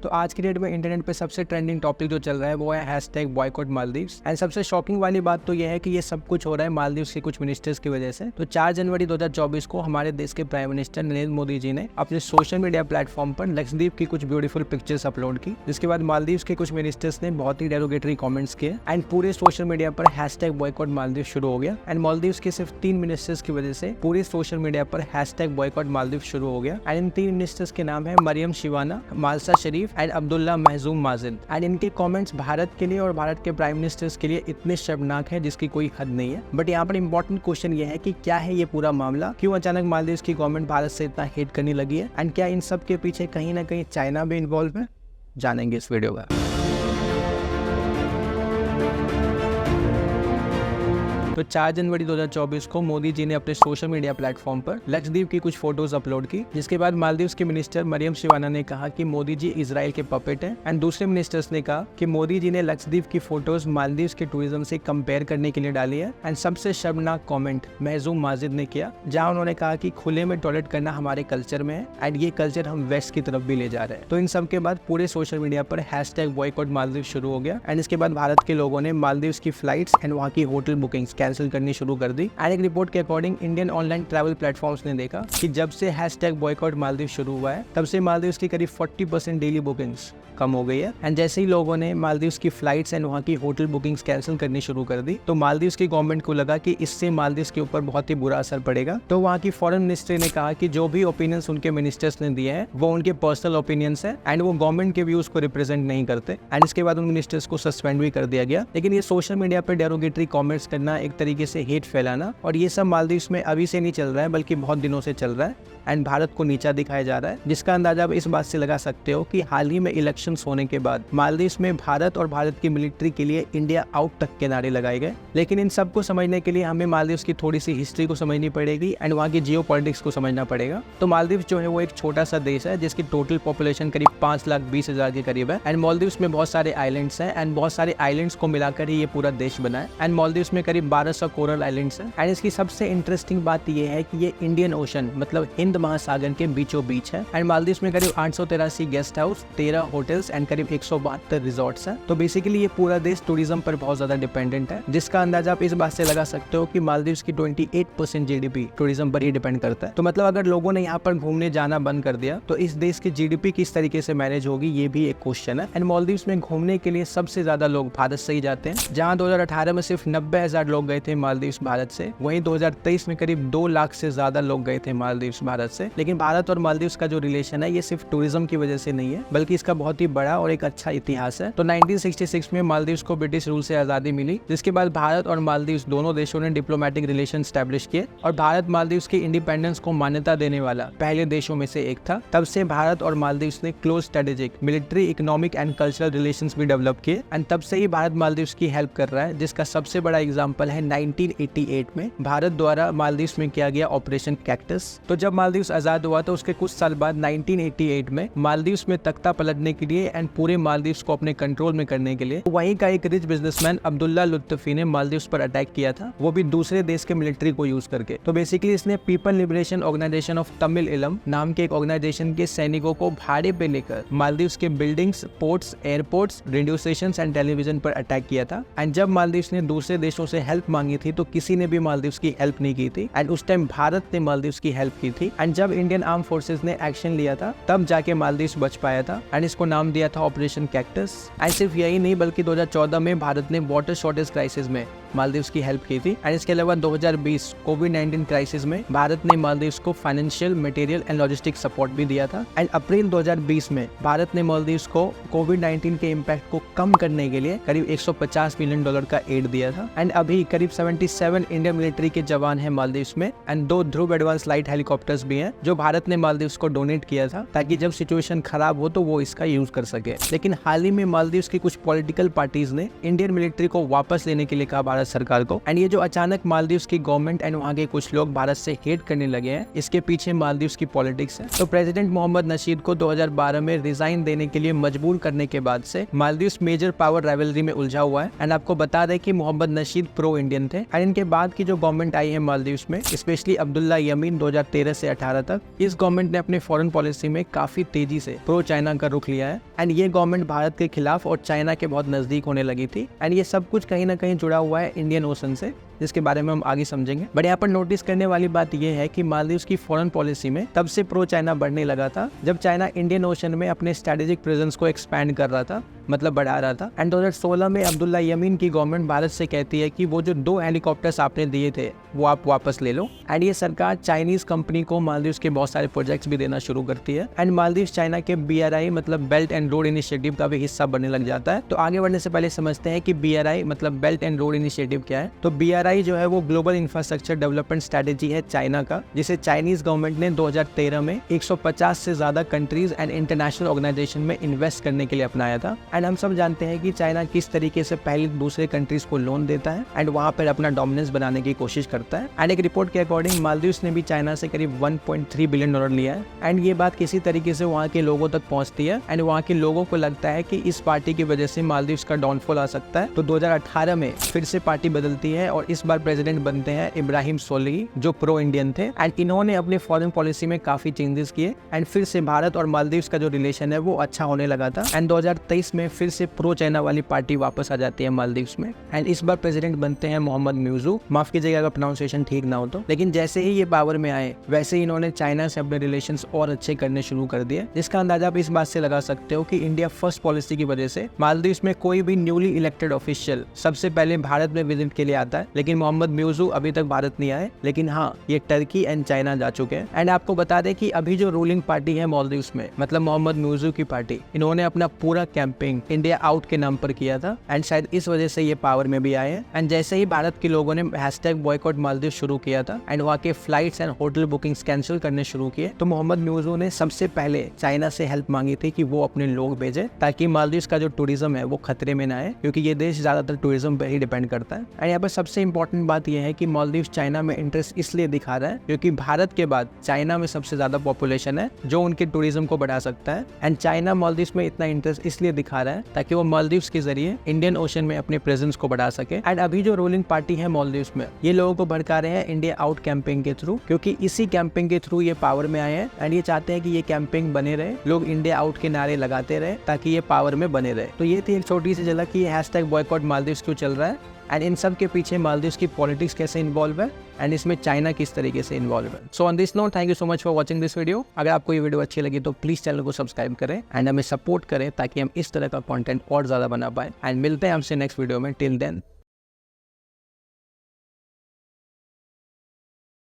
तो आज की डेट में इंटरनेट पे सबसे ट्रेंडिंग टॉपिक जो चल रहा है वो है हैशटैग बॉयकॉट मालदीव्स। एंड सबसे शॉकिंग वाली बात तो ये है कि ये सब कुछ हो रहा है मालदीव्स के कुछ मिनिस्टर्स की वजह से। तो 4 जनवरी 2024 को हमारे देश के प्राइम मिनिस्टर नरेंद्र मोदी जी ने अपने सोशल मीडिया प्लेटफॉर्म पर लक्षद्वीप की कुछ ब्यूटीफुल पिक्चर्स अपलोड की, जिसके बाद मालदीव्स के कुछ मिनिस्टर्स ने बहुत ही डेरोगेटरी कमेंट्स किए एंड पूरे सोशल मीडिया पर हैशटैग बॉयकॉट मालदीव्स शुरू हो गया। एंड मालदीव्स के सिर्फ 3 मिनिस्टर्स की वजह से पूरे सोशल मीडिया पर हैशटैग बॉयकॉट मालदीव्स शुरू हो गया। एंड इन 3 मिनिस्टर्स के नाम है मरियम शिवाना, मालसा शरीफ एंड अब्दुल्ला महजूम माजिद। एंड इनके कमेंट्स भारत के लिए और भारत के प्राइम मिनिस्टर्स के लिए इतने शर्मनाक है जिसकी कोई हद नहीं है। बट यहाँ पर इंपॉर्टेंट क्वेश्चन ये है कि क्या है ये पूरा मामला, क्यों अचानक मालदीव्स की गवर्नमेंट भारत से इतना हेट करने लगी है एंड क्या इन सब के पीछे कहीं ना कहीं चाइना भी इन्वॉल्व है, जानेंगे इस वीडियो में। तो 4 जनवरी 2024 को मोदी जी ने अपने सोशल मीडिया प्लेटफॉर्म पर लक्षद्वीप की कुछ फोटोज अपलोड की, जिसके बाद मालदीव्स के मिनिस्टर मरियम शिवाना ने कहा कि मोदी जी इजराइल के पपेट हैं। एंड दूसरे मिनिस्टर्स ने कहा कि मोदी जी ने लक्षद्वीप की फोटोज मालदीव्स के टूरिज्म से कंपेयर करने के लिए डाली है। एंड सबसे शर्मनाक कमेंट महजूम माजिद ने किया, जहां उन्होंने कहा कि खुले में टॉयलेट करना हमारे कल्चर में है एंड ये कल्चर हम वेस्ट की तरफ भी ले जा रहे हैं। तो इन सब के बाद पूरे सोशल मीडिया पर हैशटैग बॉयकॉट मालदीव शुरू हो गया। एंड इसके बाद भारत के लोगों ने मालदीव्स की फ्लाइट्स एंड वहाँ की होटल बुकिंग्स कैंसिल करनी शुरू कर दी। एंड एक रिपोर्ट के according Indian online travel platforms ने देखा कि जब से हैशटैग बॉयकॉट मालदीव शुरू हुआ है तब से मालदीव्स की करीब 40% डेली बुकिंग्स कम हो गई है। एंड जैसे ही लोगों ने मालदीव्स की फ्लाइट्स एंड वहाँ की होटल बुकिंग्स कैंसिल करनी शुरू कर दी तो मालदीव्स की गवर्नमेंट को लगा कि इससे मालदीव्स के ऊपर बहुत ही बुरा असर पड़ेगा। तो वहाँ की फॉरेन मिनिस्ट्री ने कहा कि जो भी ओपिनियंस उनके मिनिस्टर्स ने दिए हैं वो उनके पर्सनल ओपिनियंस है एंड वो गवर्नमेंट के व्यूज को रिप्रेजेंट नहीं करते। एंड इसके बाद उन मिनिस्टर्स को सस्पेंड भी कर दिया गया। लेकिन ये सोशल मीडिया पर डेरोगेटरी कॉमेंट्स करना, एक तरीके से हेट फैलाना, और ये सब मालदीव्स में अभी से नहीं चल रहा है बल्कि बहुत दिनों से चल रहा है एंड भारत को नीचा दिखाया जा रहा है, जिसका अंदाजा आप इस बात से लगा सकते हो कि हाल ही में इलेक्शंस होने के बाद मालदीव्स में भारत और भारत की मिलिट्री के लिए इंडिया आउट तक के नारे लगाए गए। लेकिन इन सब को समझने के लिए हमें मालदीव्स की थोड़ी सी हिस्ट्री को समझनी पड़ेगी एंड वहाँ की जियोपॉलिटिक्स को समझना पड़ेगा। तो मालदीव्स जो है वो एक छोटा सा देश है जिसकी टोटल पॉपुलेशन करीब 5,20,000 के करीब है। एंड मालदीव्स में बहुत सारे आइलैंड्स हैं एंड बहुत सारे आइलैंड्स को मिलाकर ही ये पूरा देश बना है। एंड मालदीव्स में करीब 1200 कोरल आइलैंड्स हैं। एंड इसकी सबसे इंटरेस्टिंग बात ये है कि ये इंडियन ओशन मतलब हिंद महासागर के बीचों बीच है। एंड मालदीव्स में करीब 883 गेस्ट हाउस, 13 होटल्स एंड करीब 172 रिजॉर्ट्स हैं। तो बेसिकली ये पूरा देश टूरिज्म पर बहुत ज्यादा डिपेंडेंट है, जिसका अंदाजा आप इस बात से लगा सकते हो कि मालदीव्स की 28% जीडीपी टूरिज्म पर ही डिपेंड करता है। तो मतलब अगर लोगों ने यहाँ पर घूमने जाना बंद कर दिया तो इस देश की जीडीपी किस तरीके से मैनेज होगी, ये भी एक क्वेश्चन है। एंड मालदीव्स में घूमने के लिए सबसे ज्यादा लोग भारत से ही जाते हैं, जहाँ 2018 में सिर्फ 90,000 लोग गए थे मालदीव्स भारत से। वहीं 2023 में करीब 2 लाख से ज्यादा लोग गए थे मालदीव्स भारत से। लेकिन भारत और मालदीव्स का जो रिलेशन है ये सिर्फ टूरिज्म की वजह से नहीं है बल्कि इसका बहुत ही बड़ा और एक अच्छा इतिहास है। तो 1966 में मालदीव्स को ब्रिटिश रूल से आजादी मिली, जिसके बाद भारत और मालदीव्स दोनों देशों ने डिप्लोमेटिक रिलेशन स्टैब्लिश किए और भारत मालदीव्स की इंडिपेंडेंस को मान्यता देने वाला पहले देशों में से एक था। तब से भारत और मालदीव्स ने close strategic, military, economic and cultural relations भी डेवलप किए। एंड तब से ही भारत मालदीव्स की हेल्प कर रहा है, जिसका सबसे बड़ा एग्जांपल है 1988 में भारत द्वारा मालदीव्स में किया गया ऑपरेशन कैक्टस। तो जब मालदीव्स आजाद हुआ तो उसके कुछ साल बाद 1988 में मालदीव्स में तख्ता पलटने के लिए एंड पूरे मालदीव्स को अपने कंट्रोल में करने के लिए वहीं का एक रिच बिजनेसमैन अब्दुल्ला लुत्फी ने मालदीव्स पर अटैक किया था, वो भी दूसरे देश के मिलिट्री को यूज करके। तो बेसिकली इसने people liberation organisation of Tamil Eelam नाम के एक ऑर्गेनाइजेशन के सैनिकों को भाड़े पे लेकर मालदीव्स के buildings, ports, airports, radio station and television पर अटैक किया था। एंड जब मालदीव्स ने दूसरे देशों से हेल्प मांगी थी तो किसी ने भी मालदीव्स की हेल्प नहीं की थी एंड उस टाइम भारत ने मालदीव्स की हेल्प की थी। एंड जब इंडियन आर्म फोर्सेस ने एक्शन लिया था तब जाके मालदीव्स बच पाया था एंड इसको नाम दिया था ऑपरेशन कैक्टस। एंड सिर्फ यही नहीं बल्कि 2014 में भारत ने वाटर शॉर्टेज क्राइसिस में मालदीव्स की हेल्प की थी। एंड इसके अलावा 2020 कोविड-19 क्राइसिस में भारत ने मालदीव्स को financial, material and logistic support भी दिया था। एंड अप्रैल 2020 में भारत ने मालदीव्स को कोविड-19 के इम्पैक्ट को कम करने के लिए करीब $150 मिलियन का एड दिया था। एंड अभी करीब 77 इंडियन मिलिट्री के जवान हैं मालदीव्स में and 2 Dhruv advance light helicopters भी हैं जो भारत ने मालदीव्स को डोनेट किया था ताकि जब सिचुएशन खराब हो तो वो इसका यूज कर सके। लेकिन हाल ही में मालदीव्स की कुछ पॉलिटिकल पार्टीज ने इंडियन मिलिट्री को वापस लेने के लिए कहा भारत सरकार को। एंड ये जो अचानक मालदीव्स की गवर्नमेंट एंड वहाँ के कुछ लोग भारत से हेट करने लगे हैं, इसके पीछे मालदीव्स की पॉलिटिक्स है। तो प्रेसिडेंट मोहम्मद नशीद को 2012 में रिजाइन देने के लिए मजबूर करने के बाद से मालदीव्स मेजर पावर राइवलरी में उलझा हुआ है। एंड आपको बता दें कि मोहम्मद नशीद प्रो इंडियन थे एंड इनके बाद की जो गवर्नमेंट आई है मालदीव्स में, स्पेशली अब्दुल्ला यमीन 2013 से 18 तक, इस गवर्नमेंट ने अपने फॉरेन पॉलिसी में काफी तेजी से प्रो चाइना का रुख लिया है। एंड ये गवर्नमेंट भारत के खिलाफ और चाइना के बहुत नजदीक होने लगी थी। एंड ये सब कुछ कहीं ना कहीं जुड़ा हुआ है इंडियन ओशन से, जिसके बारे में हम आगे समझेंगे। बट यहाँ पर नोटिस करने वाली बात यह है कि मालदीव्स की फॉरेन पॉलिसी में तब से प्रो चाइना बढ़ने लगा था जब चाइना इंडियन ओशन में अपने स्ट्रेटेजिक प्रेजेंस को एक्सपैंड कर रहा था, मतलब बढ़ा रहा था। एंड 2016 में अब्दुल्ला यमीन की गवर्नमेंट भारत से कहती है कि वो जो 2 हेलीकॉप्टर्स आपने दिए थे वो आप वापस ले लो। एंड ये सरकार चाइनीज कंपनी को मालदीव्स के बहुत सारे प्रोजेक्ट्स भी देना शुरू करती है। एंड मालदीव्स चाइना के BRI मतलब बेल्ट एंड रोड इनिशिएटिव का भी हिस्सा बनने लग जाता है। तो आगे बढ़ने से पहले समझते हैं कि BRI मतलब बेल्ट एंड रोड इनिशिएटिव क्या है। तो BRI जो है वो ग्लोबल इंफ्रास्ट्रक्चर डेवलपमेंट स्ट्रेटेजी है चाइना का, जिसे चाइनीज गवर्नमेंट ने 2013 में 150 से ज्यादा कंट्रीज एंड इंटरनेशनल ऑर्गेनाइजेशन में इन्वेस्ट करने के लिए अपनाया था। एंड हम सब जानते हैं कि चाइना किस तरीके से पहले दूसरे कंट्रीज को लोन देता है एंड वहां पर अपना डोमिनेंस बनाने की कोशिश करता है। एंड एक रिपोर्ट के अकॉर्डिंग मालदीव्स ने भी चाइना से करीब $1.3 बिलियन लिया है। एंड ये बात किसी तरीके से वहाँ के लोगों तक पहुँचती है एंड वहाँ के लोगों को लगता है कि इस पार्टी की वजह से मालदीव्स का डाउनफॉल आ सकता है। तो 2018 में फिर से पार्टी बदलती है और इस बार प्रेसिडेंट बनते हैं इब्राहिम सोलिही, जो प्रो इंडियन थे। एंड इन्होंने अपने फॉरेन पॉलिसी में काफी चेंजेस किए एंड फिर से भारत और मालदीव्स का जो रिलेशन है वो अच्छा होने लगा था। एंड 2023 में फिर से प्रो चाइना वाली पार्टी वापस आ जाती है मालदीव्स में। एंड इस बार प्रेसिडेंट बनते हैं मोहम्मद म्यूजू, माफ कीजिएगा अगर प्रोनाउंसिएशन ठीक ना हो तो। लेकिन जैसे ही ये पावर में आए वैसे ही इन्होंने चाइना से अपने रिलेशंस और अच्छे करने शुरू कर दिए, जिसका अंदाजा आप इस बात से लगा सकते हो कि इंडिया फर्स्ट पॉलिसी की वजह से मालदीव्स में कोई भी न्यूली इलेक्टेड ऑफिशियल सबसे पहले भारत में विजिट के लिए आता है। लेकिन मोहम्मद म्यूजू अभी तक भारत नहीं आए, लेकिन हाँ ये टर्की एंड चाइना जा चुके हैं। एंड आपको बता दें कि अभी जो रूलिंग पार्टी है मालदीव्स में, मतलब मोहम्मद म्यूजू की पार्टी, इन्होंने अपना पूरा कैंपेन इंडिया आउट के नाम पर किया था एंड शायद इस वजह से ये पावर में भी आए हैं। एंड जैसे ही भारत के लोगों ने #बॉयकॉट मालदीव शुरू किया था एंड वहाँ के flights and hotel bookings cancel करने शुरू किए, तो मोहम्मद म्यूजू ने सबसे पहले चाइना से हेल्प मांगी थी कि वो अपने लोग भेजे ताकि मालदीव्स का जो टूरिज्म है वो खतरे में ना आए, क्योंकि ये देश ज्यादातर टूरिज्म पर ही डिपेंड करता है। एंड यहाँ पर सबसे इंपॉर्टेंट बात यह है कि मालदीव्स चाइना में इंटरेस्ट इसलिए दिखा रहा है क्योंकि भारत के बाद चाइना में सबसे ज्यादा पॉपुलेशन है जो उनके टूरिज्म को बढ़ा सकता है। एंड चाइना मालदीव्स में इतना इंटरेस्ट इसलिए दिखा रहा है ताकि वो मालदीव्स के जरिए इंडियन ओशन में अपने प्रेजेंस को बढ़ा सके। एंड अभी जो रूलिंग पार्टी है मालदीव्स में, ये लोगों को भड़का रहे हैं इंडिया आउट कैंपेन के थ्रू, क्योंकि इसी कैंपेन के थ्रू ये पावर में आए हैं एंड ये चाहते हैं कि ये कैंपेन बने रहे, लोग इंडिया आउट के नारे लगाते रहे ताकि ये पावर में बने रहे। तो ये थी एक छोटी सी झलक कि #बॉयकॉट मालदीव्स क्यों चल रहा है एंड इन सब के पीछे मालदीव्स की पॉलिटिक्स कैसे इन्वॉल्व है एंड इसमें चाइना किस तरीके से इन्वॉल्व है। So on this note, thank you so much for watching this video. अगर आपको ये वीडियो अच्छी लगी तो प्लीज चैनल को सब्सक्राइब करें एंड हमें सपोर्ट करें ताकि हम इस तरह का कंटेंट और ज्यादा बना पाए। एंड मिलते हैं हमसे नेक्स्ट वीडियो में। Till then